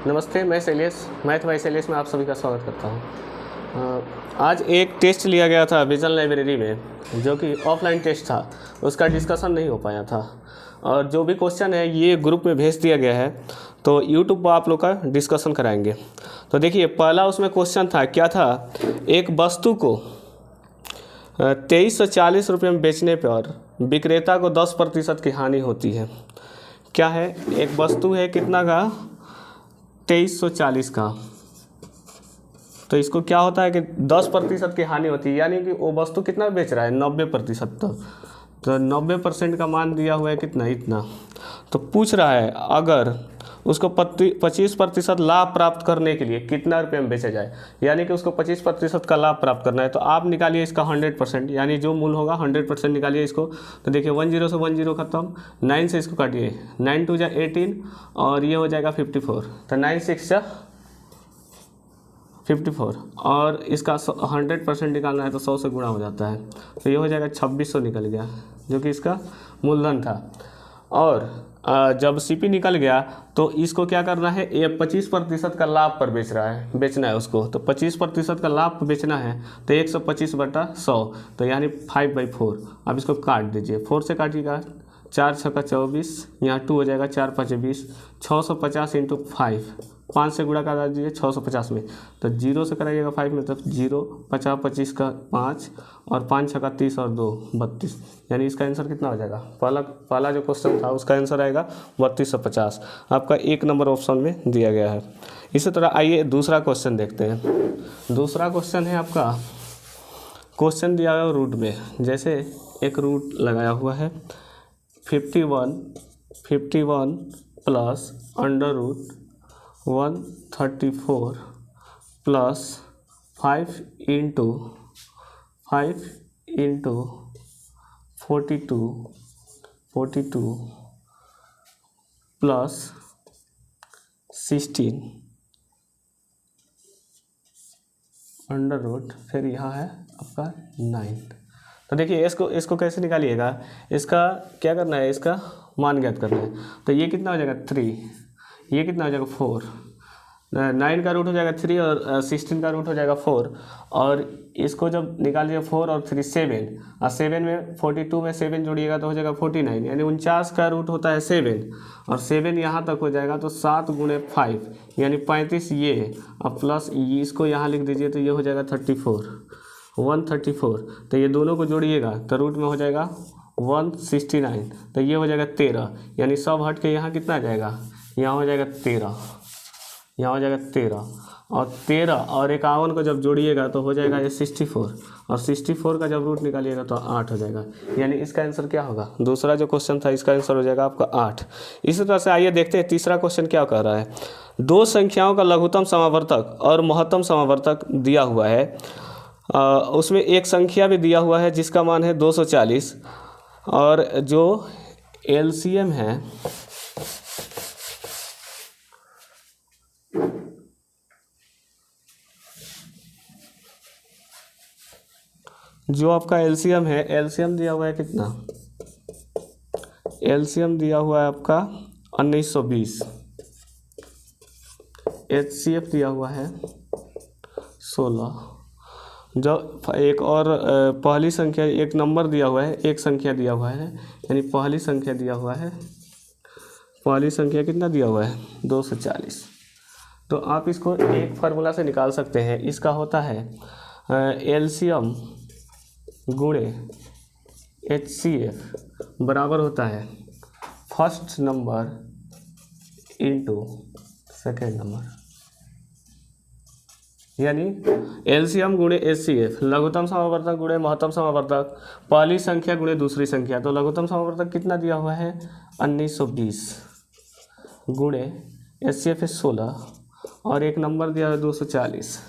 नमस्ते, मैं Shailesh, math bye Shailesh में आप सभी का स्वागत करता हूँ। आज एक टेस्ट लिया गया था विजन लाइब्रेरी में, जो कि ऑफलाइन टेस्ट था। उसका डिस्कशन नहीं हो पाया था और जो भी क्वेश्चन है ये ग्रुप में भेज दिया गया है, तो यूट्यूब पर आप लोग का डिस्कशन कराएंगे। तो देखिए, पहला उसमें क्वेश्चन था, क्या था, एक वस्तु को 2340 रुपये में बेचने पर विक्रेता को 10% की हानि होती है। क्या है, एक वस्तु है कितना का, 2340 का, तो इसको क्या होता है कि 10% की हानि होती है, यानी कि वो वस्तु कितना बेच रहा है, 90% तक। तो 90% का मान दिया हुआ है कितना, इतना। तो पूछ रहा है अगर उसको 25% लाभ प्राप्त करने के लिए कितना रुपये में बेचा जाए, यानी कि उसको 25% का लाभ प्राप्त करना है। तो आप निकालिए इसका 100%, यानी जो मूल होगा 100% निकालिए इसको। तो देखिए 10 से 10 खत्म, 9 से इसको काटिए, 9 2 जा 18 और ये हो जाएगा 54। तो 9 6 जा 54 और इसका 100% निकालना है तो 100 से गुणा हो जाता है। तो ये हो जाएगा 2600 निकल गया, जो कि इसका मूलधन था। और जब सीपी निकल गया तो इसको क्या करना है, ये 25% का लाभ पर बेचना है उसको। तो 25% का लाभ पर बेचना है तो 125/100, तो यानी 5/4। अब इसको काट दीजिए, 4 से काटिएगा, 4 6 का 24, यहाँ 2 हो जाएगा, 4 5 20, 650 × 5, 5 से गुणा करा दीजिए 650 में। तो 0 से कराइएगा 5 में, तब 0 50 25 का 5 और 5 6 का 30 और 2 32, यानी इसका आंसर कितना हो जाएगा। पहला जो क्वेश्चन था उसका आंसर आएगा 3250, आपका 1 नंबर ऑप्शन में दिया गया है। इसी तरह आइए दूसरा क्वेश्चन देखते हैं। दूसरा क्वेश्चन है आपका, क्वेश्चन दिया हुआ रूट में, जैसे एक रूट लगाया हुआ है 51 प्लस √134 प्लस 5 × 42 प्लस 16 √ फिर यहाँ है आपका 9। तो देखिए इसको कैसे निकालिएगा, इसका क्या करना है, इसका मान ज्ञात करना है। तो ये कितना हो जाएगा 3, ये कितना हो जाएगा 4, 9 का रूट हो जाएगा 3 और 16 का रूट हो जाएगा 4। और इसको जब निकालिए 4 और 3 7, और 7 में 42 में 7 जोड़िएगा तो हो जाएगा 49, यानी 49 का रूट होता है 7 और 7 यहाँ तक हो जाएगा तो 7 × 5 यानी 35, ये और प्लस इसको यहाँ लिख दीजिए तो ये हो जाएगा 134। तो ये दोनों को जोड़िएगा तो रूट में हो जाएगा 169, तो ये हो जाएगा 13, यानी सब हट के यहाँ कितना आ जाएगा, यहाँ हो जाएगा 13, यहाँ हो जाएगा 13 और 13 और 51 को जब जोड़िएगा तो हो जाएगा ये 64 और 64 का जब रूट निकालिएगा तो 8 हो जाएगा, यानी इसका आंसर क्या होगा। दूसरा जो क्वेश्चन था इसका आंसर हो जाएगा आपका 8। इसी तरह से आइए देखते हैं तीसरा क्वेश्चन क्या कह रहा है। दो संख्याओं का लघुत्तम समावर्तक और महत्तम समावर्तक दिया हुआ है, उसमें एक संख्या भी दिया हुआ है जिसका मान है 240 और जो एलसीएम है जो आपका एलसीएम है, एलसीएम दिया हुआ है कितना, एलसीएम दिया हुआ है आपका 1920, एचसीएफ दिया हुआ है 16। जो एक और पहली संख्या, एक नंबर दिया हुआ है, एक संख्या दिया हुआ है, यानी पहली संख्या दिया हुआ है, पहली संख्या कितना दिया हुआ है 240। तो आप इसको एक फार्मूला से निकाल सकते हैं। इसका होता है एलसीएम गुणे एचसीएफ बराबर होता है first number into second number, यानी एलसीएम गुणे एचसीएफ, लघुत्तम समावर्तक गुणे महत्तम समावर्तक, पहली संख्या गुणे दूसरी संख्या। तो लघुत्तम समावर्तक कितना दिया हुआ है 1920 गुणे एचसीएफ है 16 और एक नंबर दिया है 240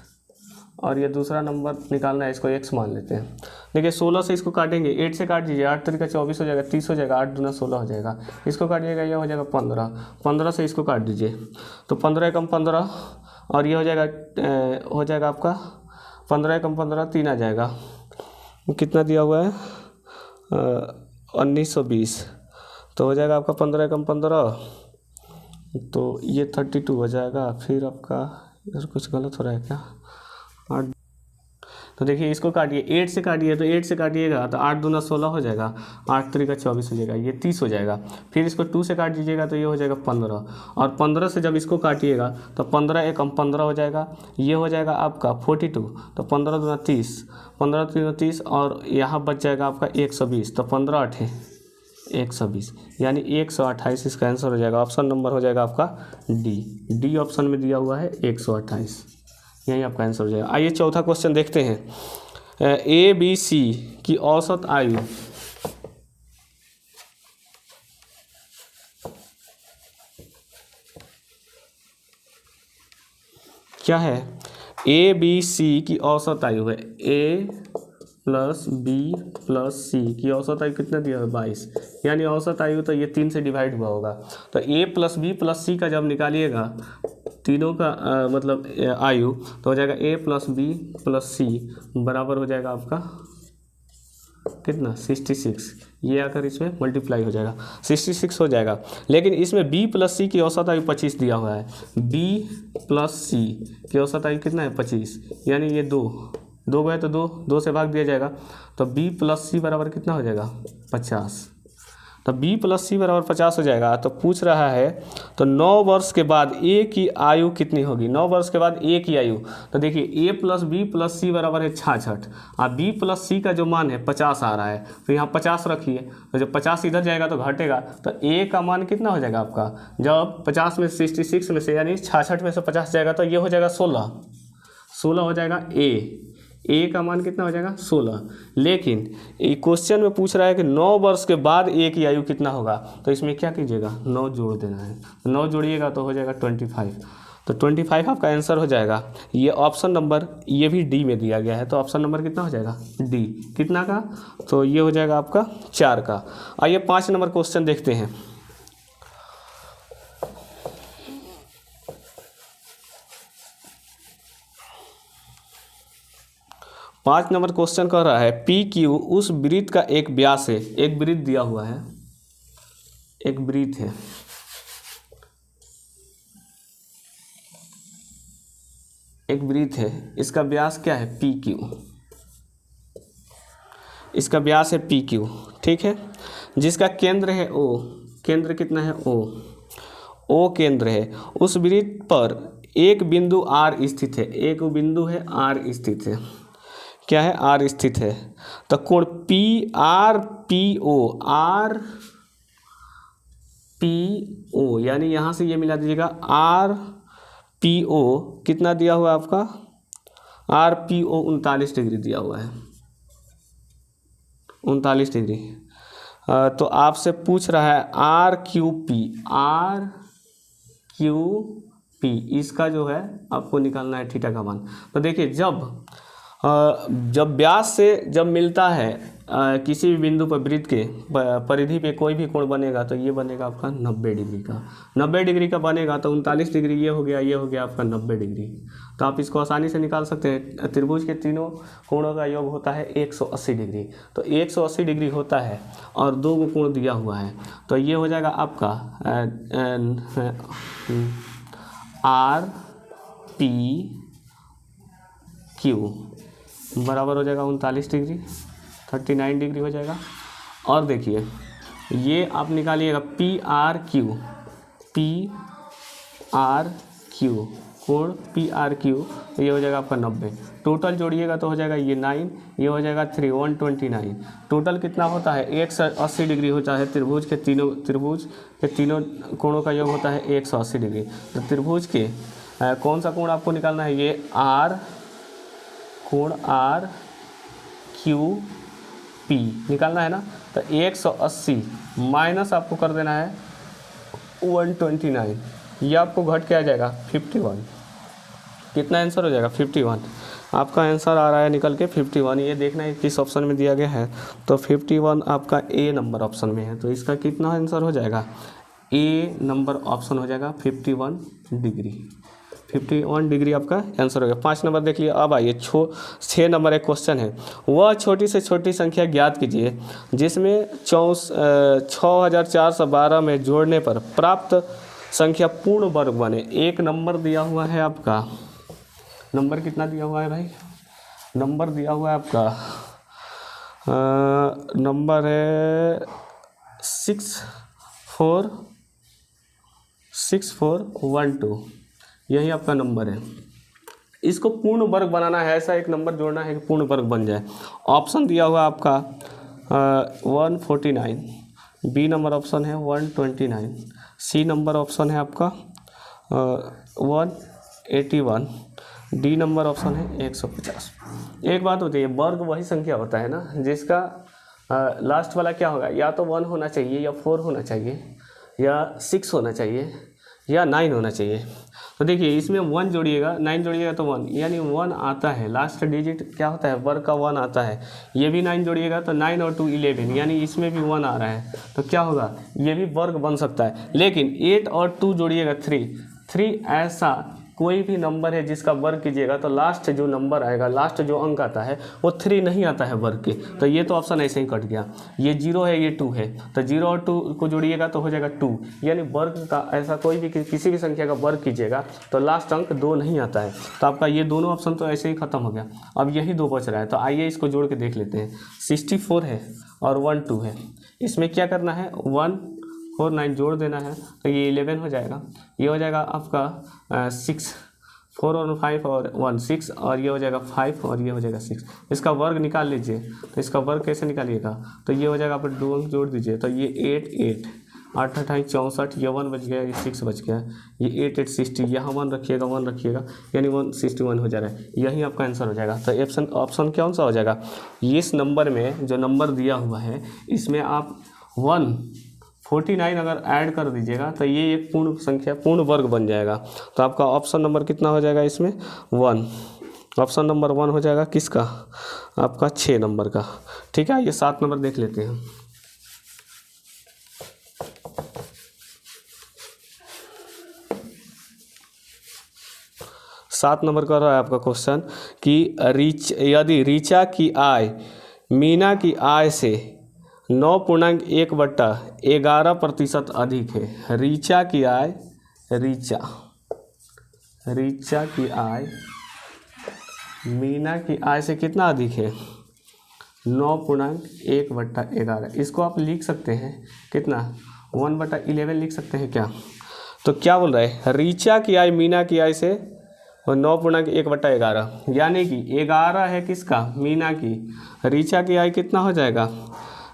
और ये दूसरा नंबर निकालना है, इसको x मान लेते हैं। देखिए 16 से इसको काटेंगे, 8 से काट दीजिए, 8 3 24 हो जाएगा, 30 हो जाएगा, 8 दूना 16 हो जाएगा, इसको काटिएगा ये हो जाएगा 15, 15 से इसको काट दीजिए तो 15 कम 15 और ये हो जाएगा आपका 15 कम 15 3 आ जाएगा, कितना दिया हुआ है 1920, तो हो जाएगा आपका 15 कम 15 तो ये 32 हो जाएगा। फिर आपका इधर कुछ गलत हो रहा है क्या? 8, तो देखिए इसको काटिए, 8 से काटिए, तो 8 से काटिएगा तो 8 दूना 16 हो जाएगा, 8 3 24 हो जाएगा, ये 30 हो जाएगा। फिर इसको 2 से काट दीजिएगा तो ये हो जाएगा 15, और 15 से जब इसको काटिएगा तो 15 एकम 15 हो जाएगा, ये हो जाएगा आपका 42, तो 15 दूना 30, 15 3 30, और यहाँ बच जाएगा आपका 120, तो 15 8 120, यानी 128 इसका आंसर हो जाएगा। ऑप्शन नंबर हो जाएगा आपका डी ऑप्शन में दिया हुआ है 128, यही आपका आंसर हो जाएगा। आइए चौथा क्वेश्चन देखते हैं। ए बी सी की औसत आयु क्या है? ए बी सी की औसत आयु है, ए प्लस बी प्लस सी की औसत आयु कितना दिया है? 22, यानी औसत आयु तो ये 3 से डिवाइड हुआ होगा, तो ए प्लस बी प्लस सी का जब निकालिएगा तीनों का मतलब आयु, तो हो जाएगा ए प्लस बी प्लस सी बराबर हो जाएगा आपका कितना? 66, ये आकर इसमें मल्टीप्लाई हो जाएगा, 66 हो जाएगा। लेकिन इसमें बी प्लस सी की औसत आयु 25 दिया हुआ है, बी प्लस सी की औसत आयु कितना है? 25, यानी ये 2 गए तो 2 से भाग दिया जाएगा, तो बी प्लस सी बराबर कितना हो जाएगा? 50, तो बी प्लस सी बराबर 50 हो जाएगा। तो पूछ रहा है तो 9 वर्ष के बाद ए की आयु कितनी होगी? 9 वर्ष के बाद ए की आयु, तो देखिए ए प्लस बी प्लस सी बराबर है 66, और बी प्लस सी का जो मान है 50 आ रहा है, तो यहाँ 50 रखिए, तो जब 50 इधर जाएगा तो घटेगा, तो ए का मान कितना हो जाएगा आपका? जब 50 में 66 में से यानी 66 में से 50 जाएगा तो ये हो जाएगा 16 हो जाएगा ए का मान कितना हो जाएगा? 16। लेकिन ये क्वेश्चन में पूछ रहा है कि 9 वर्ष के बाद ए की आयु कितना होगा, तो इसमें क्या कीजिएगा? 9 जोड़ देना है, 9 जोड़िएगा तो हो जाएगा 25, तो 25 आपका आंसर हो जाएगा। ये ऑप्शन नंबर, ये भी डी में दिया गया है, तो ऑप्शन नंबर कितना हो जाएगा? डी। कितना का? तो ये हो जाएगा आपका 4 का। आइए 5 नंबर क्वेश्चन देखते हैं। 5 नंबर क्वेश्चन कह रहा है पी क्यू उस वृत्त का एक व्यास है, एक वृत्त दिया हुआ है, एक वृत्त है, एक वृत्त है, इसका व्यास क्या है? पी क्यू, इसका व्यास है पी क्यू, ठीक है, जिसका केंद्र है ओ, केंद्र कितना है? ओ केंद्र है। उस वृत्त पर एक बिंदु आर स्थित है, एक बिंदु है आर स्थित है, क्या है? आर स्थित है। तो कोण P R P O, R P O, यानी यहाँ से ये मिला दीजिएगा, आर पी ओ कितना दिया हुआ है आपका? आर पी ओ 39 डिग्री दिया हुआ है, 39 डिग्री। तो आपसे पूछ रहा है आर क्यू पी, इसका जो है आपको निकालना है थीटा का मान। तो देखिए जब व्यास से जब मिलता है किसी भी बिंदु पर वृत्त के परिधि पे कोई भी कोण बनेगा, तो ये बनेगा आपका 90 डिग्री का, 90 डिग्री का बनेगा, तो 39 डिग्री ये हो गया आपका 90 डिग्री। तो आप इसको आसानी से निकाल सकते हैं। त्रिभुज के तीनों कोणों का योग होता है 180 डिग्री, तो 180 डिग्री होता है और 2 कोण दिया हुआ है, तो ये हो जाएगा आपका आर पी क्यू बराबर हो जाएगा 39 डिग्री, 39 डिग्री हो जाएगा। और देखिए ये आप निकालिएगा पी आर क्यू कोण पी आर क्यू, ये हो जाएगा आपका 90, टोटल जोड़िएगा तो हो जाएगा ये 9, ये हो जाएगा 3 129, टोटल कितना होता है? 180 डिग्री होता है। त्रिभुज के तीनों कोणों का योग होता है 180 डिग्री। तो त्रिभुज के कौन सा कोण आपको निकालना है? ये कोण आर क्यू पी निकालना है ना, तो 180 माइनस आपको कर देना है 129, ये आपको घट के आ जाएगा 51। कितना आंसर हो जाएगा? 51। आपका आंसर आ रहा है निकल के 51। ये देखना है किस ऑप्शन में दिया गया है, तो 51 आपका ए नंबर ऑप्शन में है, तो इसका कितना आंसर हो जाएगा? ए नंबर ऑप्शन हो जाएगा 51 डिग्री। 51 डिग्री आपका आंसर हो गया। 5 नंबर देख लिए। अब आइए 6 नंबर एक क्वेश्चन है, वह छोटी से छोटी संख्या ज्ञात कीजिए जिसमें 6412 में जोड़ने पर प्राप्त संख्या पूर्ण वर्ग बने। एक नंबर दिया हुआ है आपका, नंबर कितना दिया हुआ है भाई, नंबर दिया हुआ है आपका नंबर है 6412, यही आपका नंबर है। इसको पूर्ण वर्ग बनाना है, ऐसा एक नंबर जोड़ना है कि पूर्ण वर्ग बन जाए। ऑप्शन दिया हुआ आपका 149, बी नंबर ऑप्शन है 129, सी नंबर ऑप्शन है आपका 181, डी नंबर ऑप्शन है 150। एक बात होती है, वर्ग वही संख्या होता है ना जिसका लास्ट वाला क्या होगा, या तो 1 होना चाहिए, या 4 होना चाहिए, या 6 होना चाहिए, या 9 होना चाहिए। तो देखिए इसमें 1 जोड़िएगा, 9 जोड़िएगा तो 1, यानी 1 आता है, लास्ट डिजिट क्या होता है, वर्ग का 1 आता है। ये भी 9 जोड़िएगा तो 9 और 2 11, यानी इसमें भी 1 आ रहा है, तो क्या होगा, ये भी वर्ग बन सकता है। लेकिन 8 और 2 जोड़िएगा 3 ऐसा कोई भी नंबर है जिसका वर्ग कीजिएगा तो लास्ट जो नंबर आएगा, लास्ट जो अंक आता है वो 3 नहीं आता है वर्ग के, तो ये तो ऑप्शन ऐसे ही कट गया। ये 0 है, ये 2 है, तो 0 और 2 को जोड़िएगा तो हो जाएगा 2, यानी वर्ग का ऐसा कोई भी किसी भी संख्या का वर्ग कीजिएगा तो लास्ट अंक 2 नहीं आता है। तो आपका ये दोनों ऑप्शन तो ऐसे ही खत्म हो गया, अब यही 2 बच रहा है। तो आइए इसको जोड़ के देख लेते हैं। 64 है और 1 2 है, इसमें क्या करना है, 1 4 9 जोड़ देना है, तो ये 11 हो जाएगा। ये हो जाएगा आपका 6, 4 और 5 और 1 6, और ये हो जाएगा 5 और ये हो जाएगा 6। इसका वर्ग निकाल लीजिए, तो इसका वर्ग कैसे निकालिएगा, तो ये हो जाएगा, आप 2 अंक जोड़ दीजिए, तो ये 8 8 8 28 64, ये 1 बच गया, ये 6 बच गया, ये 8 8 60, यहाँ 1 रखिएगा, 1 रखिएगा, यानी 161 हो जा रहा है। यही आपका आंसर हो जाएगा। तो ऑप्शन कौन सा हो जाएगा, इस नंबर में जो नंबर दिया हुआ है इसमें आप 149 अगर ऐड कर दीजिएगा तो ये एक पूर्ण संख्या, पूर्ण वर्ग बन जाएगा। तो आपका ऑप्शन नंबर कितना हो जाएगा इसमें, 1। ऑप्शन नंबर 1 हो जाएगा किसका, आपका 6 नंबर का। ठीक है, ये 7 नंबर देख लेते हैं। सात नंबर का रहा है आपका क्वेश्चन कि यदि ऋचा की आय मीना की आय से 9.1/11% अधिक है। ऋचा की आय, ऋचा की आय मीना की आय से कितना अधिक है, 9.1/11। इसको आप लिख सकते हैं कितना, 1/11 लिख सकते हैं क्या। तो क्या बोल रहा है, ऋचा की आय मीना की आय से 9.1/11, यानी कि 11 है किसका, मीना की। ऋचा की आय कितना हो जाएगा,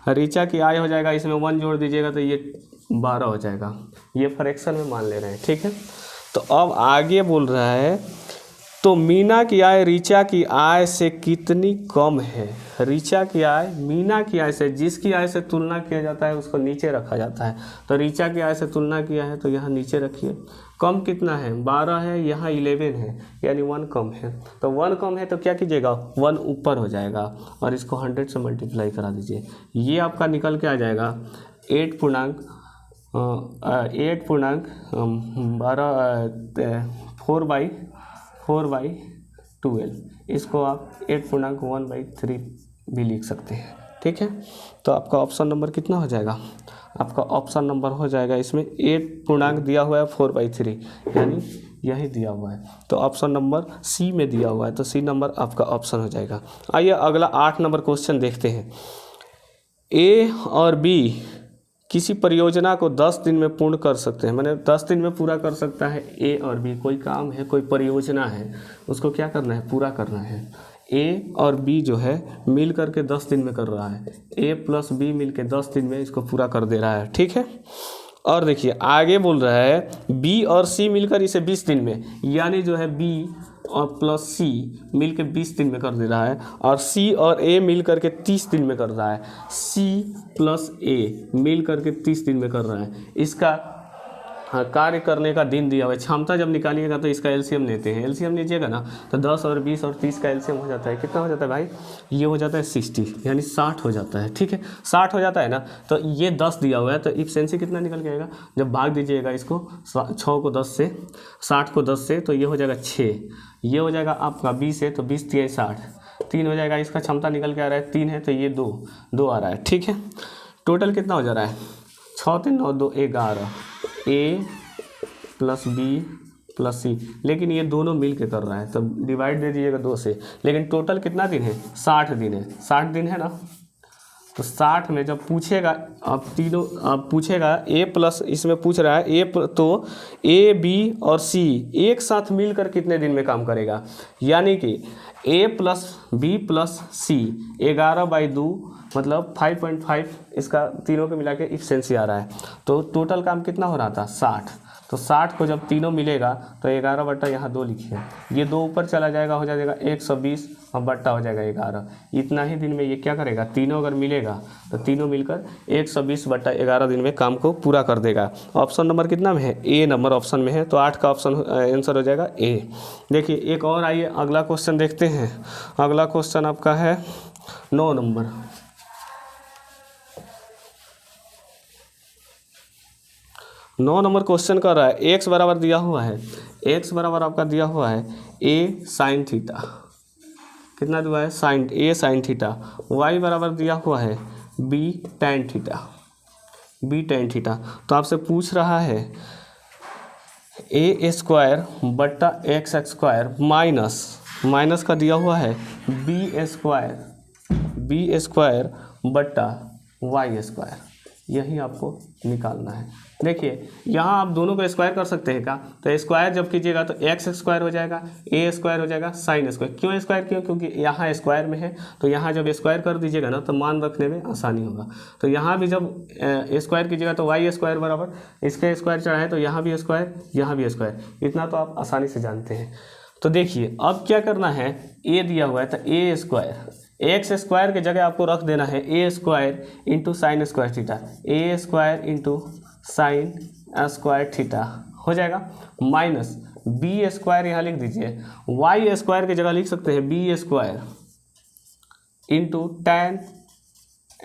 ऋचा की आय हो जाएगा, इसमें 1 जोड़ दीजिएगा तो ये 12 हो जाएगा। ये फ्रैक्शन में मान ले रहे हैं, ठीक है। तो अब आगे बोल रहा है, तो मीना की आय ऋचा की आय से कितनी कम है। ऋचा की आय मीना की आय से, जिसकी आय से तुलना किया जाता है उसको नीचे रखा जाता है। तो ऋचा की आय से तुलना किया है तो यहाँ नीचे रखिए। कम कितना है, 12 है, यहाँ 11 है, यानी 1 कम है। तो 1 कम है तो क्या कीजिएगा, 1 ऊपर हो जाएगा और इसको 100 से मल्टीप्लाई करा दीजिए। ये आपका निकल के आ जाएगा 4/12। इसको आप 8.1/3 भी लिख सकते हैं, ठीक है। तो आपका ऑप्शन नंबर कितना हो जाएगा, आपका ऑप्शन नंबर हो जाएगा इसमें 8 पूर्णांक दिया हुआ है 4/3, यानी यही दिया हुआ है। तो ऑप्शन नंबर सी में दिया हुआ है, तो सी नंबर आपका ऑप्शन हो जाएगा। आइए अगला 8 नंबर क्वेश्चन देखते हैं। ए और बी किसी परियोजना को 10 दिन में पूर्ण कर सकते हैं, मैंने 10 दिन में पूरा कर सकता है ए और बी। कोई काम है, कोई परियोजना है, उसको क्या करना है, पूरा करना है। ए और बी जो है मिल करके 10 दिन में कर रहा है, ए प्लस बी मिल के 10 दिन में इसको पूरा कर दे रहा है, ठीक है। और देखिए आगे बोल रहा है बी और सी मिलकर इसे 20 दिन में, यानी जो है बी और प्लस सी मिल के 20 दिन में कर दे रहा है, और सी और ए मिल करके 30 दिन में कर रहा है। सी प्लस ए मिल करके 30 दिन में कर रहा है। इसका कार्य करने का दिन दिया हुआ है। क्षमता जब निकालिएगा तो इसका एलसीएम लेते हैं, एलसीएम लीजिएगा ना तो 10 और 20 और 30 का एलसीएम हो जाता है, कितना हो जाता है भाई, ये हो जाता है 60, यानी 60 हो जाता है, ठीक है। 60 हो जाता है ना, तो ये 10 दिया हुआ है, तो इफिशिएंसी कितना निकल के आएगा, जब भाग दीजिएगा इसको 6 को 10 से, 60 को 10 से, तो ये हो जाएगा 6, ये हो जाएगा आपका 20 है, तो 20 × 60 3 हो जाएगा। इसका क्षमता निकल के आ रहा है 3 है, तो ये 2 आ रहा है, ठीक है। टोटल कितना हो जा रहा है, 6 3 9 2 11, ए प्लस बी प्लस सी, लेकिन ये दोनों मिल के कर रहा है तो डिवाइड दे दीजिएगा 2 से। लेकिन टोटल कितना दिन है, 60 दिन है, 60 दिन है ना। तो 60 में जब पूछेगा, अब तीनों अब पूछेगा ए प्लस, इसमें पूछ रहा है तो ए बी और सी एक साथ मिलकर कितने दिन में काम करेगा, यानी कि ए प्लस बी प्लस सी 11/2 मतलब 5.5, इसका तीनों के मिला के इफिशिएंसी आ रहा है। तो टोटल काम कितना हो रहा था, 60। तो 60 को जब तीनों मिलेगा तो 11 बट्टा यहाँ 2 लिखिए, ये 2 ऊपर चला जाएगा, हो जाएगा 120 और बट्टा हो जाएगा 11। इतना ही दिन में ये क्या करेगा, तीनों अगर मिलेगा तो तीनों मिलकर 120 बट्टा 11 दिन में काम को पूरा कर देगा। ऑप्शन नंबर कितना में है, ए नंबर ऑप्शन में है, तो 8 का ऑप्शन आंसर हो जाएगा ए। देखिए एक और आइए अगला क्वेश्चन देखते हैं। अगला क्वेश्चन आपका है 9 नंबर। 9 नंबर क्वेश्चन कर रहा है, एक्स बराबर दिया हुआ है, एक्स बराबर आपका दिया हुआ है ए साइन थीटा, कितना दिया है, sine A sine theta. Y बराबर दिया हुआ है B tan theta, B tan theta. तो आपसे पूछ रहा है ए स्क्वायर बट्टा एक्स स्क्वायर माइनस का दिया हुआ है बी स्क्वायर बट्टा वाई स्क्वायर, यही आपको निकालना है। देखिए यहाँ आप दोनों को स्क्वायर कर सकते हैं क्या, तो स्क्वायर जब कीजिएगा तो एक्स स्क्वायर हो जाएगा, ए स्क्वायर हो जाएगा, साइन स्क्वायर। क्यों स्क्वायर, क्योंकि यहाँ स्क्वायर में है, तो यहाँ जब स्क्वायर कर दीजिएगा ना तो मान रखने में आसानी होगा। तो यहाँ भी जब स्क्वायर कीजिएगा तो वाई स्क्वायर बराबर इसके स्क्वायर चढ़ाए तो यहाँ भी स्क्वायर, यहाँ भी स्क्वायर, इतना तो आप आसानी से जानते हैं। तो देखिए अब क्या करना है, ए दिया हुआ है तो ए स्क्वायर, एक्स स्क्वायर की जगह आपको रख देना है A square into sine square theta, A square into sine square theta हो जाएगा, माइनस बी स्क्वायर यहाँ लिख दीजिए, वाई स्क्वायर की जगह लिख सकते हैं B square into tan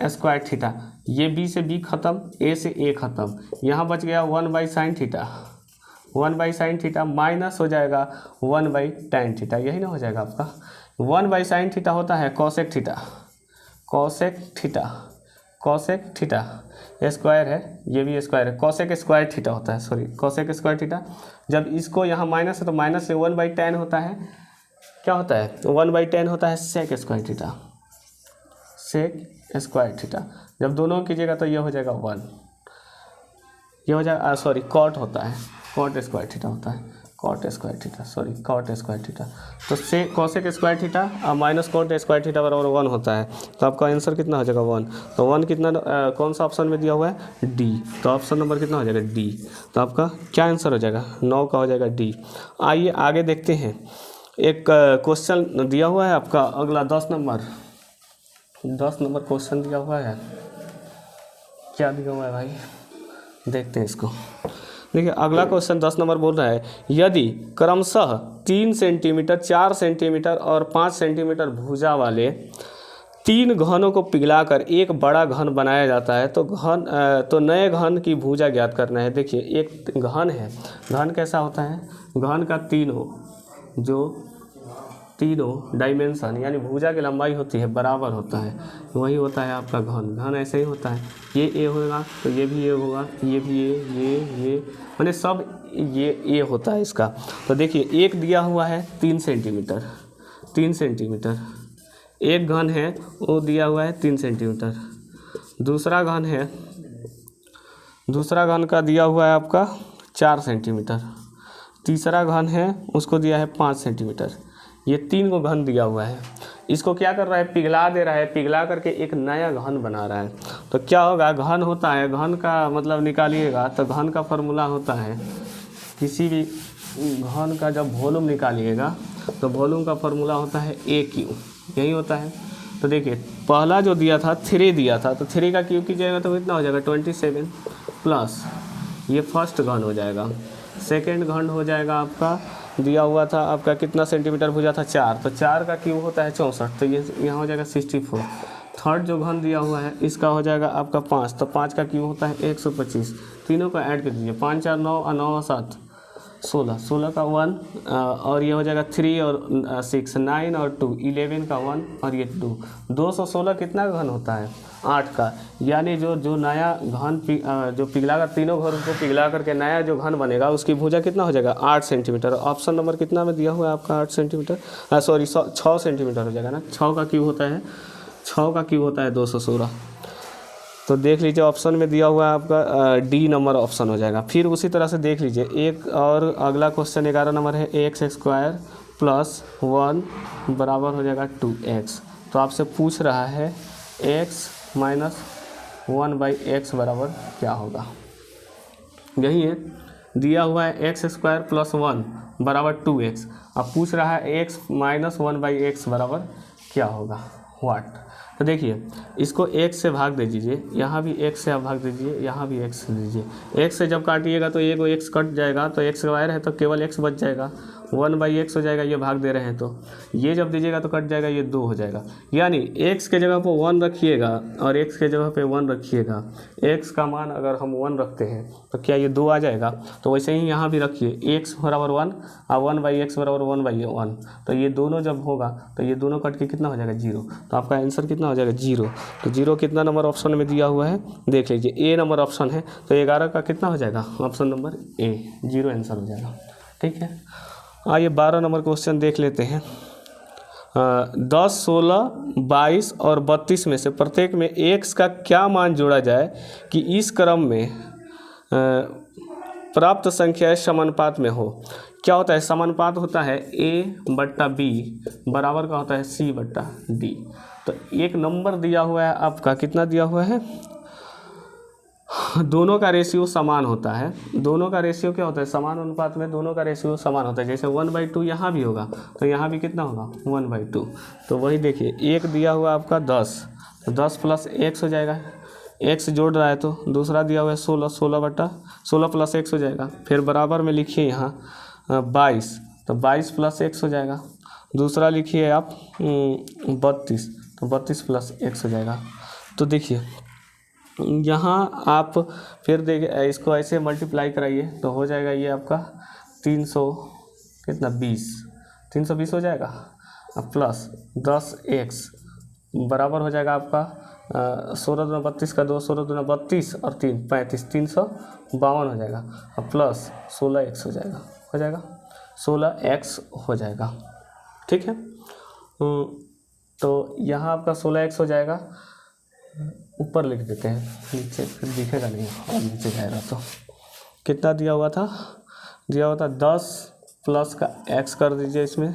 square theta. ये बी से बी खत्म, ए से ए खत्म, यहाँ बच गया 1/sin theta, 1/sin theta minus हो जाएगा 1/tan थीटा, यही ना हो जाएगा आपका। 1/sin थीटा होता है cosec theta, cosec theta, cosec theta square है, ये भी स्क्वायर है, कॉसेक स्क्वायर थीटा होता है, सॉरी कॉसेक स्क्वायर थीटा। जब इसको यहाँ माइनस है तो माइनस से 1/tan होता है, क्या होता है 1/tan होता है sec square theta, sec square theta. जब दोनों कीजिएगा तो ये हो जाएगा 1, ये हो जाएगा सॉरी कॉट होता है, कॉट स्क्वायर थीटा होता है, cot square theta, sorry cot square theta. तो से cosec square theta minus cot square theta बराबर 1 होता है। तो आपका आंसर कितना हो जाएगा 1। तो 1 कितना कौन सा ऑप्शन में दिया हुआ है, डी। तो ऑप्शन नंबर कितना हो जाएगा, डी। तो आपका क्या आंसर हो जाएगा, 9 का हो जाएगा डी। आइए आगे देखते हैं, एक क्वेश्चन दिया हुआ है आपका अगला 10 नंबर क्वेश्चन दिया हुआ है। क्या दिया हुआ है भाई, देखते हैं इसको। देखिए अगला क्वेश्चन 10 नंबर बोल रहा है, यदि क्रमशः 3 सेंटीमीटर, 4 सेंटीमीटर और 5 सेंटीमीटर भुजा वाले 3 घनों को पिघलाकर एक बड़ा घन बनाया जाता है तो नए घन की भुजा ज्ञात करना है। देखिए एक घन है, घन कैसा होता है, घन का तीनों डायमेंशन यानी भुजा की लंबाई होती है बराबर होता है, वही होता है आपका घन। घन ऐसे ही होता है, ये ए होगा तो ये भी ए होगा, ये भी ये मैंने सब ये होता है इसका। तो देखिए एक दिया हुआ है 3 सेंटीमीटर, एक घन है वो दिया हुआ है 3 सेंटीमीटर, दूसरा घन का दिया हुआ है आपका 4 सेंटीमीटर, तीसरा घन है उसको दिया है 5 सेंटीमीटर। ये 3 को घन दिया हुआ है, इसको क्या कर रहा है, पिघला दे रहा है, पिघला करके एक नया घन बना रहा है। तो क्या होगा, घन होता है, घन का मतलब निकालिएगा तो घन का फॉर्मूला होता है, किसी भी घन का जब वॉल्यूम निकालिएगा तो वॉल्यूम का फॉर्मूला होता है AQ, यही होता है। तो देखिए पहला जो दिया था 3 दिया था, तो 3 का क्यूब कीजिएगा तो कितना हो जाएगा 27 प्लस ये फर्स्ट घन हो जाएगा, सेकेंड घन हो जाएगा आपका दिया हुआ था आपका कितना सेंटीमीटर भुजा था 4, तो 4 का क्यूब होता है 64, तो ये यहाँ हो जाएगा 64। थर्ड जो घन दिया हुआ है इसका हो जाएगा आपका 5, तो 5 का क्यूब होता है 125। तीनों को ऐड कर दीजिए, 5 4 9 और 9 7 16 का 1 और ये हो जाएगा 3 और 6 9 और 2 11 का 1 और ये 2 216 कितना घन होता है 8 का। यानी जो नया घन जो पिघला कर तीनों घरों को पिघला करके नया जो घन बनेगा उसकी भुजा कितना हो जाएगा 8 सेंटीमीटर। ऑप्शन नंबर कितना में दिया हुआ है आपका 8 सेंटीमीटर, सॉरी 6 सेंटीमीटर हो जाएगा ना। 6 का क्यूब होता है 6 का क्यूब होता है 216। तो देख लीजिए ऑप्शन में दिया हुआ है आपका डी नंबर ऑप्शन हो जाएगा। फिर उसी तरह से देख लीजिए एक और अगला क्वेश्चन 11 नंबर है एक्स स्क्वायर प्लस 1 बराबर हो जाएगा 2x। तो आपसे पूछ रहा है x माइनस 1/x बराबर क्या होगा। यही है दिया हुआ है एक्स स्क्वायर प्लस 1 बराबर 2x। अब पूछ रहा है x माइनस 1/x बराबर क्या होगा व्हाट। तो देखिए इसको x से भाग दे दीजिए, यहाँ भी x से आप भाग दीजिए, यहाँ भी x से दीजिए। x से जब काटिएगा तो एक x कट जाएगा तो x स्क्वायर है तो केवल x बच जाएगा 1/x हो जाएगा। ये भाग दे रहे हैं तो ये जब दीजिएगा तो कट जाएगा, ये 2 हो जाएगा। यानी x के जगह पर 1 रखिएगा और x के जगह पे 1 रखिएगा। x का मान अगर हम 1 रखते हैं तो क्या ये 2 आ जाएगा। तो वैसे ही यहाँ भी रखिए x बराबर 1 और 1/x बराबर 1/1। तो ये दोनों जब होगा तो ये दोनों कट के कितना हो जाएगा 0। तो आपका आंसर कितना हो जाएगा 0। तो 0 कितना नंबर ऑप्शन में दिया हुआ है देख लीजिए A नंबर ऑप्शन है। तो 11 का कितना हो जाएगा ऑप्शन नंबर A 0 आंसर हो जाएगा। ठीक है, आइए 12 नंबर क्वेश्चन देख लेते हैं। 10, 16, 22 और 32 में से प्रत्येक में x का क्या मान जोड़ा जाए कि इस क्रम में प्राप्त संख्याएं समानुपात में हो। क्या होता है समानुपात होता है a/b बराबर का होता है c/d। तो एक नंबर दिया हुआ है आपका, कितना दिया हुआ है, दोनों का रेशियो समान होता है। दोनों का रेशियो क्या होता है समान अनुपात में दोनों का रेशियो समान होता है। जैसे 1/2 यहाँ भी होगा तो यहाँ भी कितना होगा 1/2। तो वही देखिए एक दिया हुआ आपका 10, तो 10 प्लस x हो जाएगा, x जोड़ रहा है। तो दूसरा दिया हुआ है 16 प्लस x हो जाएगा। फिर बराबर में लिखिए यहाँ 22, तो 22 प्लस x हो जाएगा। दूसरा लिखिए आप 32, तो 32 प्लस x हो जाएगा। तो देखिए यहाँ आप फिर देखिए इसको ऐसे मल्टीप्लाई कराइए तो हो जाएगा ये आपका 320 हो जाएगा प्लस 10x बराबर हो जाएगा आपका 16 दूना 32 का 2, 16 दूना 32 और 3 35, 352 हो जाएगा और प्लस 16x हो जाएगा 16x हो जाएगा। ठीक है, तो यहाँ आपका 16x हो जाएगा। ऊपर लिख देते हैं, नीचे फिर दिखेगा नहीं और नीचे जाएगा। तो कितना दिया हुआ था 10 प्लस का x कर दीजिए, इसमें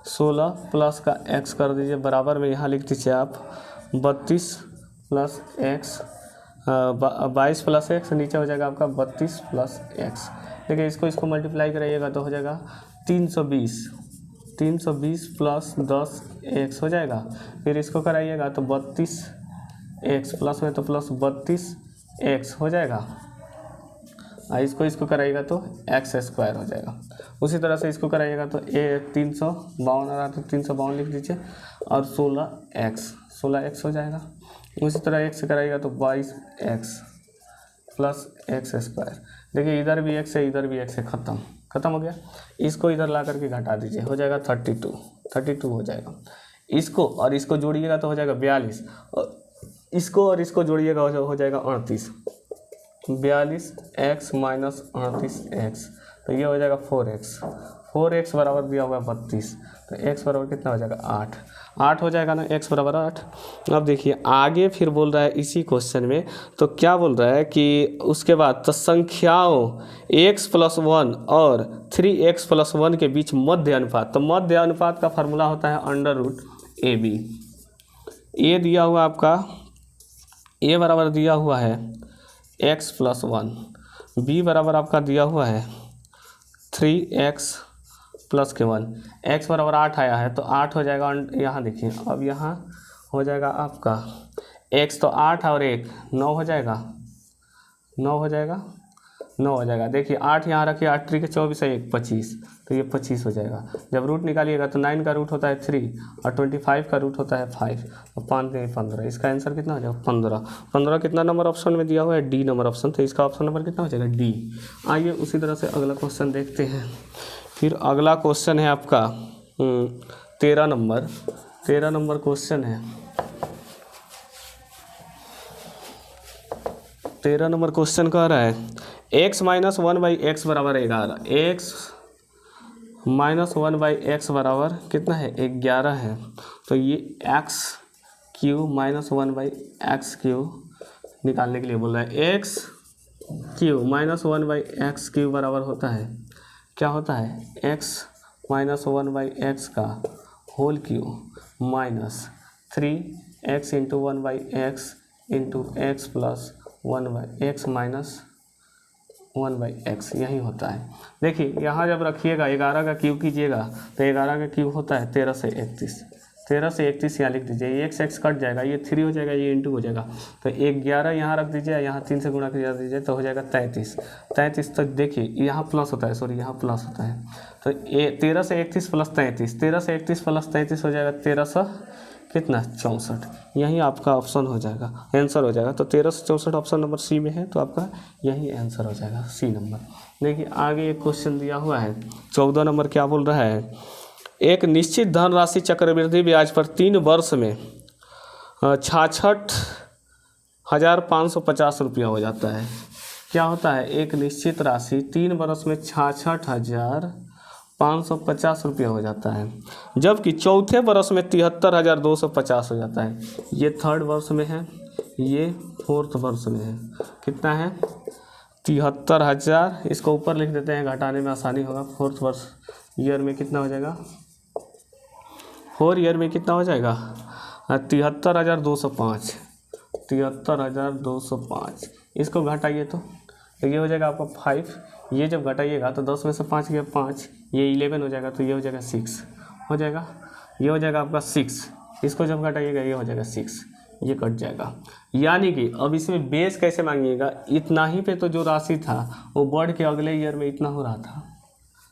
16 प्लस का x कर दीजिए, बराबर में यहाँ लिख दीजिए आप 32 प्लस x 22 प्लस x, नीचे हो जाएगा आपका 32 प्लस x। देखिए इसको मल्टीप्लाई कराइएगा तो हो जाएगा 320 प्लस 10x हो जाएगा। फिर इसको कराइएगा तो 32x प्लस में तो प्लस 32x हो जाएगा। इसको कराइएगा तो x स्क्वायर हो जाएगा। उसी तरह से इसको कराइएगा तो 352 आ रहा तो 352 लिख दीजिए और 16x हो जाएगा। उसी तरह x से कराइएगा तो 22x प्लस x स्क्वायर। देखिए इधर भी x है इधर भी x है, ख़त्म हो गया। इसको इधर ला करके घटा दीजिए, हो जाएगा 32 हो जाएगा। इसको और इसको जोड़िएगा तो हो जाएगा 42 और इसको और इसको जोड़िएगा हो जाएगा 38। 42x माइनस 38x, तो ये हो जाएगा 4x बराबर दिया हुआ है 32। तो x बराबर कितना हो जाएगा 8 हो जाएगा ना, x बराबर 8। अब देखिए आगे फिर बोल रहा है इसी क्वेश्चन में, तो क्या बोल रहा है कि उसके बाद तो संख्याओं x + 1 और 3x + 1 के बीच मध्य अनुपात। तो मध्य अनुपात का फार्मूला होता है √AB। ए दिया हुआ आपका a बराबर दिया हुआ है x + 1, b बराबर आपका दिया हुआ है 3x + 1, x बराबर 8 आया है तो 8 हो जाएगा। यहाँ देखिए अब यहाँ हो जाएगा आपका x तो 8 और 1 9 हो जाएगा 9 हो जाएगा। देखिए 8 यहाँ रखिए, 8 3 के 24 है, 1 25, तो ये 25 हो जाएगा। जब रूट निकालिएगा तो 9 का रूट होता है 3 और 25 का रूट होता है 5, और 5 में 15, इसका आंसर कितना हो जाएगा 15। 15 कितना नंबर ऑप्शन में दिया हुआ है, डी नंबर ऑप्शन, तो इसका ऑप्शन नंबर कितना हो जाएगा डी। आइए उसी तरह से अगला क्वेश्चन देखते हैं। फिर अगला क्वेश्चन है आपका 13 नंबर क्वेश्चन है। 13 नंबर क्वेश्चन कह रहा है x माइनस 1/x बराबर 11, x माइनस 1/x बराबर कितना है 11 है। तो ये x क्यूब माइनस 1/x³ निकालने के लिए बोल रहा है। x क्यूब माइनस 1/x³ बराबर होता है, क्या होता है x माइनस 1/x का whole cube minus 3x into 1/x into x plus 1/x minus 1/x, यही होता है। देखिए यहाँ जब रखिएगा 11 का क्यूब कीजिएगा तो 11 का क्यूब होता है 13 से 31, 13 से 31 यहाँ लिख दीजिए, ये x कट जाएगा, ये 3 हो जाएगा, ये इंटू हो जाएगा, तो 11 यहाँ रख दीजिए, यहाँ 3 से गुणा कर दीजिए तो हो जाएगा 33। तक देखिए यहाँ प्लस होता है, सॉरी यहाँ प्लस होता है, तो 13 से 31 प्लस 33, 13 से 31 प्लस 33 हो जाएगा 1300 कितना 64, यही आपका ऑप्शन हो जाएगा, आंसर हो जाएगा। तो 13 से 64 ऑप्शन नंबर सी में है, तो आपका यही आंसर हो जाएगा सी नंबर। देखिए आगे एक क्वेश्चन दिया हुआ है 14 नंबर, क्या बोल रहा है, एक निश्चित धनराशि चक्रवृद्धि ब्याज पर 3 वर्ष में 66,550 रुपया हो जाता है। क्या होता है, एक निश्चित राशि 3 वर्ष में 66,550 रुपया हो जाता है, जबकि चौथे वर्ष में 73,250 हो जाता है। ये थर्ड वर्ष में है, ये फोर्थ वर्ष में है, कितना है 73,000, इसको ऊपर लिख देते हैं, घटाने में आसानी होगा। फोर्थ वर्ष ईयर में कितना हो जाएगा, 4 ईयर में कितना हो जाएगा 73,205, 73,205, इसको घटाइए तो ये हो जाएगा आपका 5, ये जब घटाइएगा तो 10 में से 5 गया 5, ये 11 हो जाएगा, तो ये हो जाएगा 6 हो जाएगा, ये हो जाएगा आपका 6, इसको जब घटाइएगा ये हो जाएगा 6, ये कट जाएगा। यानी कि अब इसमें बेस कैसे मांगिएगा, इतना ही पे तो जो राशि था वो बढ़ के अगले ईयर में इतना हो रहा था,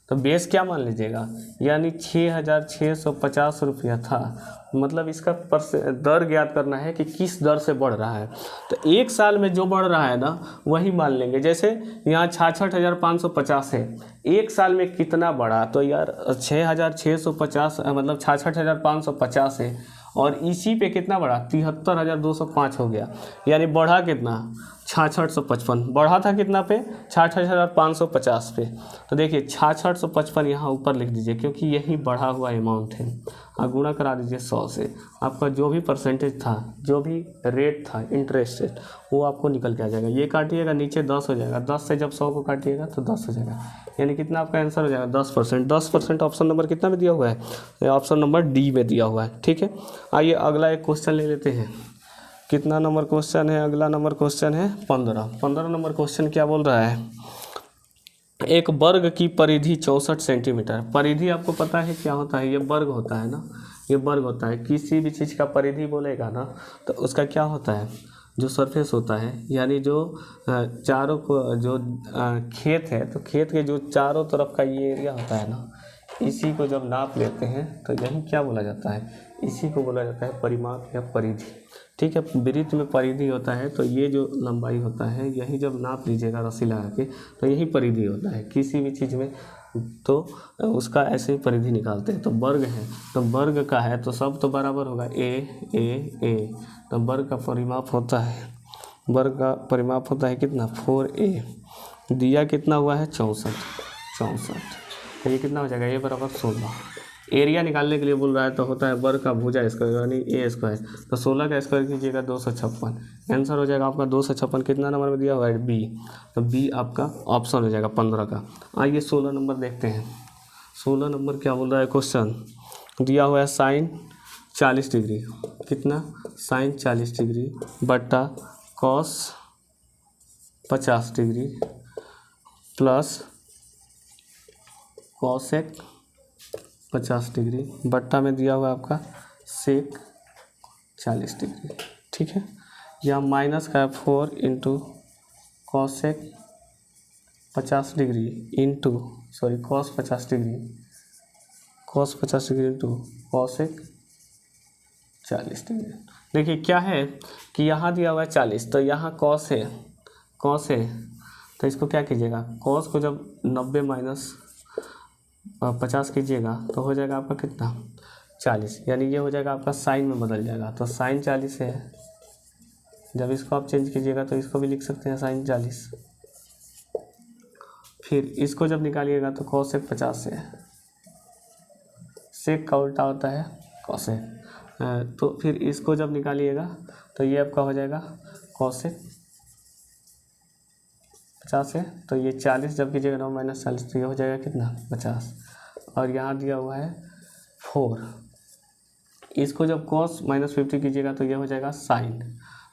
तो बेस क्या मान लीजिएगा, यानी 6,650 रुपया था। मतलब इसका दर ज्ञात करना है कि किस दर से बढ़ रहा है, तो एक साल में जो बढ़ रहा है ना वही मान लेंगे। जैसे यहाँ 66,550 है, एक साल में कितना बढ़ा, तो यार 6,650 मतलब 66,550 है, और इसी पे कितना बढ़ा 73,205 हो गया, यानी बढ़ा कितना 6655, बढ़ा था कितना पे 66,550 पे। तो देखिए 6655 यहाँ ऊपर लिख दीजिए, क्योंकि यही बढ़ा हुआ अमाउंट है, और गुणा करा दीजिए 100 से, आपका जो भी परसेंटेज था, जो भी रेट था इंटरेस्ट रेट, वो आपको निकल के आ जाएगा। ये काटिएगा नीचे 10 हो जाएगा, 10 से जब 100 को काटिएगा तो 10 हो जाएगा, यानी कितना आपका आंसर हो जाएगा 10%। 10% ऑप्शन नंबर कितना में दिया हुआ है, ऑप्शन नंबर डी में दिया हुआ है। ठीक है, आइए अगला एक क्वेश्चन ले लेते हैं। कितना नंबर क्वेश्चन है, अगला नंबर क्वेश्चन है 15 नंबर क्वेश्चन क्या बोल रहा है, एक वर्ग की परिधि 64 सेंटीमीटर। परिधि आपको पता है क्या होता है, ये वर्ग होता है ना, ये वर्ग होता है। किसी भी चीज़ का परिधि बोलेगा ना तो उसका क्या होता है, जो सरफेस होता है, यानी जो चारों को जो खेत है, तो खेत के जो चारों तरफ का ये एरिया होता है ना, इसी को जब नाप लेते हैं तो यही क्या बोला जाता है, इसी को बोला जाता है परिमाप या परिधि। ठीक है, वृत्त में परिधि होता है, तो ये जो लंबाई होता है यही जब नाप लीजिएगा रस्सी लगा के तो यही परिधि होता है किसी भी चीज़ में, तो उसका ऐसे ही परिधि निकालते हैं। तो वर्ग है, तो वर्ग का है तो सब तो बराबर होगा ए, तो वर्ग का परिमाप होता है, वर्ग का परिमाप होता है कितना 4a, दिया कितना हुआ है 64, तो ये कितना हो जाएगा ए बराबर 16। एरिया निकालने के लिए बोल रहा है तो होता है वर्ग का भुजा स्क्वायर यानी ए स्क्वायर, तो 16 का स्क्वायर कीजिएगा 256, आंसर हो जाएगा आपका 256। कितना नंबर में दिया हुआ है बी, तो बी आपका ऑप्शन हो जाएगा 15 का। आइए 16 नंबर देखते हैं। 16 नंबर क्या बोल रहा है क्वेश्चन, दिया हुआ है साइन 40 डिग्री, कितना साइन 40 डिग्री बट्टा cos 50 degree plus cosec 50 degree बट्टा में दिया हुआ आपका सेक 40 डिग्री। ठीक है, या माइनस का 4 into cosec 50 degree into cos 50 degree into cosec 40 degree. देखिए क्या है कि यहाँ दिया हुआ है 40, तो यहाँ कॉस है तो इसको क्या कीजिएगा, कॉस को जब 90 माइनस 50 कीजिएगा तो हो जाएगा आपका कितना 40, यानी ये हो जाएगा आपका साइन में बदल जाएगा। तो साइन 40 है, जब इसको आप चेंज कीजिएगा तो इसको भी लिख सकते हैं साइन 40। फिर इसको जब निकालिएगा तो कॉसेक 50 है, सेक का उल्टा होता है कॉसेक, तो फिर इसको जब निकालिएगा तो ये आपका हो जाएगा कॉसेक 50 है, तो ये 40 जब कीजिएगा 9 माइनस 40 तो ये हो जाएगा कितना 50। और यहाँ दिया हुआ है 4, इसको जब कॉस माइनस 50 कीजिएगा तो ये हो जाएगा साइन,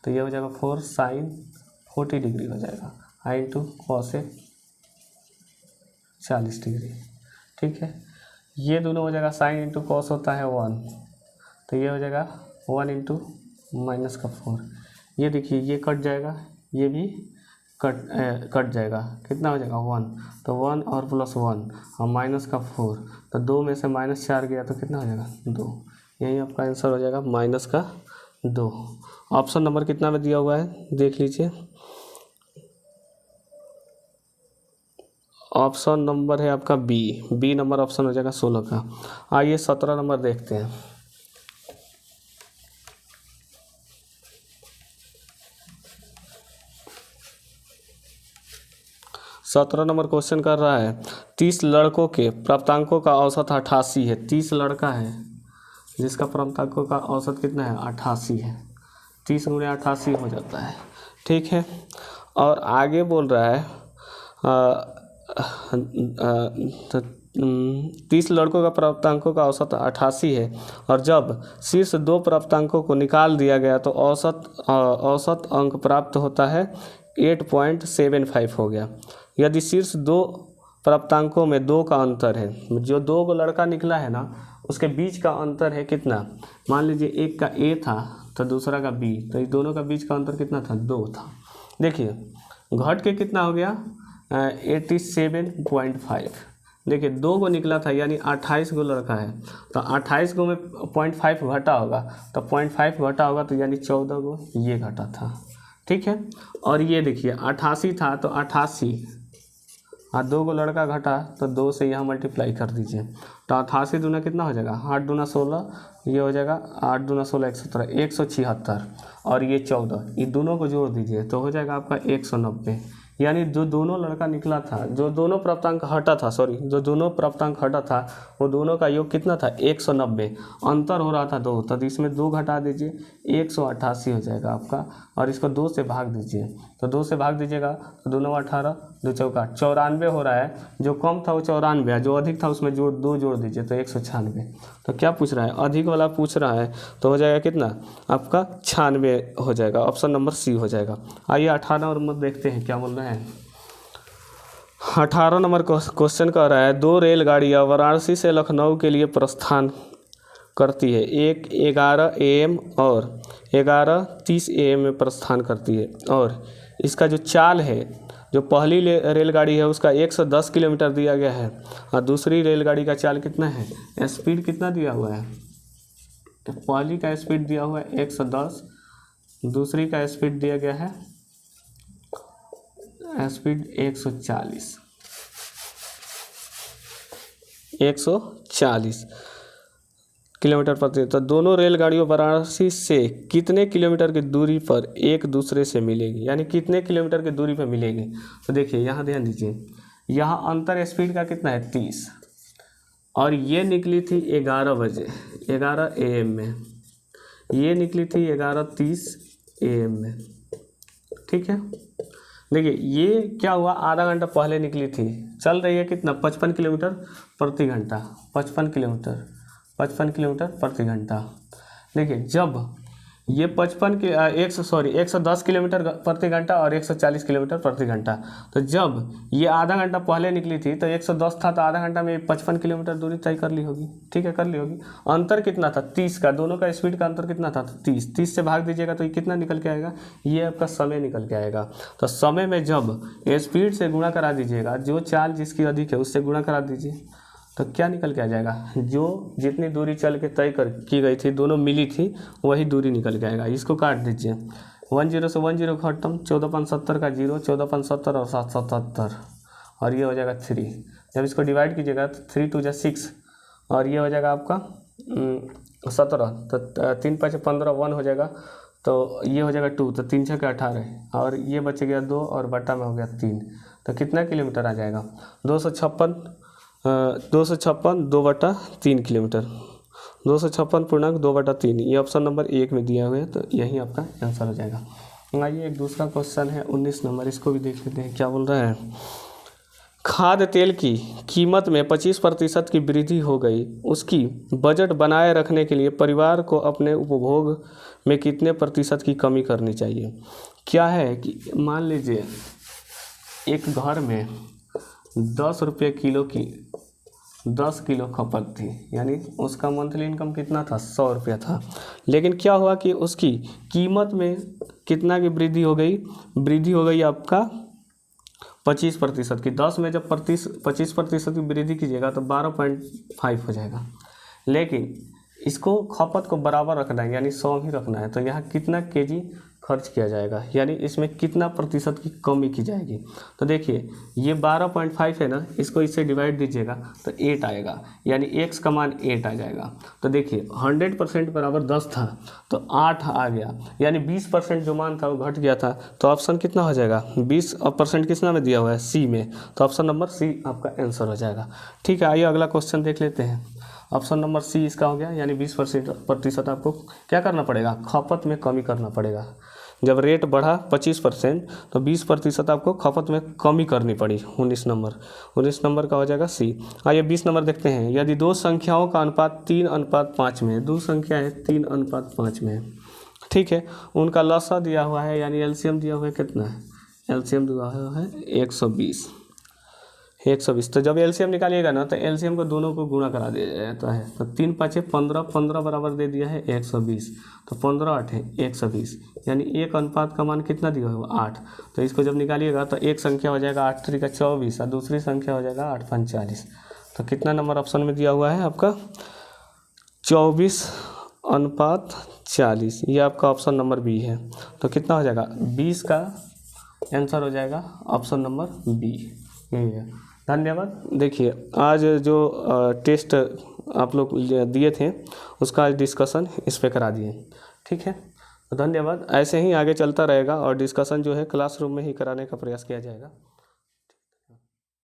तो ये हो जाएगा 4 साइन 40 डिग्री हो जाएगा, आई इंटू कॉसेक 40 डिग्री। ठीक है, ये दोनों हो जाएगा, साइन इंटू कॉस होता है 1, तो ये हो जाएगा 1 इंटू माइनस का 4। ये देखिए ये कट जाएगा, ये भी कट जाएगा, कितना हो जाएगा 1, तो 1 और प्लस 1 और माइनस का 4, तो 2 में से माइनस 4 गया तो कितना हो जाएगा 2। यही आपका आंसर हो जाएगा माइनस का 2। ऑप्शन नंबर कितना में दिया हुआ है देख लीजिए, ऑप्शन नंबर है आपका बी नंबर ऑप्शन हो जाएगा 16 का। आइए 17 नंबर देखते हैं। 17 नंबर क्वेश्चन कर रहा है 30 लड़कों के प्राप्तांकों का औसत 88 है। 30 लड़का है जिसका प्राप्तांकों का औसत कितना है 88 है, 30 गुणे 88 हो जाता है। ठीक है, और आगे बोल रहा है 30 लड़कों का प्राप्तांकों का औसत 88 है और जब शीर्ष 2 प्राप्तांकों को निकाल दिया गया तो औसत अंक प्राप्त होता है 8.75 हो गया। यदि शीर्ष 2 प्राप्तांकों में 2 का अंतर है, जो 2 को लड़का निकला है ना उसके बीच का अंतर है कितना, मान लीजिए एक का ए था तो दूसरा का बी, तो इस दोनों का बीच का अंतर कितना था 2 था। देखिए घट के कितना हो गया 87.5। देखिए 2 को निकला था यानी 28 को लड़का है, तो 28 को में 0.5 घटा होगा, तो 0.5 घटा होगा तो यानी 14 को ये घटा था। ठीक है, और ये देखिए 88 था तो 88 और 2 को लड़का घटा तो 2 से यहाँ मल्टीप्लाई कर दीजिए, तो 88 दूना कितना हो जाएगा 8 दूना 16, ये हो जाएगा 8 दूना 16 117 176, और ये 14, ये दोनों को जोड़ दीजिए तो हो जाएगा आपका 190। यानी जो दोनों लड़का निकला था, जो दोनों प्राप्तांक हटा था, जो दोनों प्राप्तांक हटा था वो दोनों का योग कितना था 190, अंतर हो रहा था 2, तो इसमें 2 घटा दीजिए 188 हो जाएगा आपका, और इसको 2 से भाग दीजिए, तो 2 से भाग दीजिएगा तो 2 9 18 2 चौका 94 हो रहा है, जो कम था वो 94 है, जो अधिक था उसमें 2 जोड़ दीजिए तो 196। तो क्या पूछ रहा है अधिक वाला पूछ रहा है, तो हो जाएगा कितना आपका 96 हो जाएगा, ऑप्शन नंबर सी हो जाएगा। आइए 18 नंबर देखते हैं क्या बोल रहे हैं। 18 नंबर क्वेश्चन कह रहा है 2 रेलगाड़ियाँ वाराणसी से लखनऊ के लिए प्रस्थान करती है, एक 11 AM और 11:30 AM में प्रस्थान करती है, और इसका जो चाल है, जो पहली रेलगाड़ी है उसका 110 किलोमीटर दिया गया है और दूसरी रेलगाड़ी का चाल कितना है, स्पीड कितना दिया हुआ है, तो पहली का स्पीड दिया हुआ है 110, दूसरी का स्पीड दिया गया है स्पीड 140 किलोमीटर प्रति। तो दोनों रेलगाड़ियों वाराणसी से कितने किलोमीटर की दूरी पर एक दूसरे से मिलेगी, यानी कितने किलोमीटर की दूरी पर मिलेगी। तो देखिए यहाँ ध्यान दीजिए, यहाँ अंतर स्पीड का कितना है 30, और ये निकली थी 11 बजे 11 AM में, ये निकली थी 11:30 AM में। ठीक है, देखिए ये क्या हुआ, आधा घंटा पहले निकली थी, चल रही है कितना 55 किलोमीटर प्रति घंटा, 55 किलोमीटर प्रति घंटा। देखिए जब ये 110 किलोमीटर प्रति घंटा और 140 किलोमीटर प्रति घंटा। तो जब ये आधा घंटा पहले निकली थी तो 110 था, तो आधा घंटा में 55 किलोमीटर दूरी तय कर ली होगी। ठीक है, कर ली होगी। अंतर कितना था? 30 का, दोनों का स्पीड का अंतर कितना था? 30 से भाग दीजिएगा तो ये कितना निकल के आएगा? ये आपका समय निकल के आएगा। तो समय में जब स्पीड से गुणा करा दीजिएगा, जो चाल जिसकी अधिक है उससे गुणा करा दीजिए, तो क्या निकल के आ जाएगा? जो जितनी दूरी चल के तय कर की गई थी, दोनों मिली थी, वही दूरी निकल के आएगा। इसको काट दीजिए, 10 से 10 खत्म, 14×70 का 0, 14×70 और 777, और ये हो जाएगा 3। जब इसको डिवाइड कीजिएगा तो 3 2 6, और ये हो जाएगा आपका 17, तो 3 5 15, 1 हो जाएगा, तो ये हो जाएगा 2, तो 3 6 18, और ये बच गया 2 और बटा में हो गया 3। तो कितना किलोमीटर आ जाएगा? 256 2/3 किलोमीटर, 256.2/3। ये ऑप्शन नंबर 1 में दिया हुआ है, तो यही आपका आंसर हो जाएगा। आइए एक दूसरा क्वेश्चन है 19 नंबर, इसको भी देख लेते हैं क्या बोल रहा है। खाद्य तेल की कीमत में 25% की वृद्धि हो गई, उसकी बजट बनाए रखने के लिए परिवार को अपने उपभोग में कितने प्रतिशत की कमी करनी चाहिए? क्या है कि मान लीजिए एक घर में 10 रुपये किलो की 10 किलो खपत थी, यानी उसका मंथली इनकम कितना था? 100 रुपया था। लेकिन क्या हुआ कि उसकी कीमत में कितना की वृद्धि हो गई? वृद्धि हो गई आपका 25% की। 10 में जब 25% की वृद्धि कीजिएगा तो 12.5 हो जाएगा। लेकिन इसको खपत को बराबर रखना है, यानी 100 ही रखना है, तो यहाँ कितना केजी खर्च किया जाएगा, यानी इसमें कितना प्रतिशत की कमी की जाएगी? तो देखिए ये 12.5 है ना, इसको इससे डिवाइड दीजिएगा तो 8 आएगा, यानी x का मान 8 आ जाएगा। तो देखिए 100% बराबर 10 था, तो 8 आ गया, यानी 20% जो मान था वो घट गया था। तो ऑप्शन कितना हो जाएगा? 20% किसना में दिया हुआ है? सी में। तो ऑप्शन नंबर सी आपका आंसर हो जाएगा। ठीक है, आइए अगला क्वेश्चन देख लेते हैं। ऑप्शन नंबर सी इसका हो गया, यानी 20% आपको क्या करना पड़ेगा? खपत में कमी करना पड़ेगा। जब रेट बढ़ा 25% तो 20% आपको खपत में कमी करनी पड़ी। 19 नंबर का हो जाएगा सी। आइए 20 नंबर देखते हैं। यदि दो संख्याओं का अनुपात 3:5 में है, दो संख्या है 3:5 में है, ठीक है, उनका लसा दिया हुआ है, यानी एलसीएम दिया हुआ है, कितना है? एलसीएम दिया हुआ है 120। तो जब एलसीएम निकालिएगा ना तो एलसीएम को दोनों को गुणा करा दिया जाता है। तो 3 5 15, 15 बराबर दे दिया है 120, तो 15 8 120, यानी एक अनुपात का मान कितना दिया है? 8। तो इसको जब निकालिएगा तो एक संख्या हो जाएगा 8 3 का 24 और दूसरी संख्या हो जाएगा 8 5 40। तो कितना नंबर ऑप्शन में दिया हुआ है आपका? 24:40। ये आपका ऑप्शन नंबर बी है। तो कितना हो जाएगा? 20 का आंसर हो जाएगा ऑप्शन नंबर बी, यही है। धन्यवाद। देखिए आज जो टेस्ट आप लोग दिए थे उसका आज डिस्कशन इस पे करा दिए, ठीक है। धन्यवाद। ऐसे ही आगे चलता रहेगा और डिस्कशन जो है क्लासरूम में ही कराने का प्रयास किया जाएगा।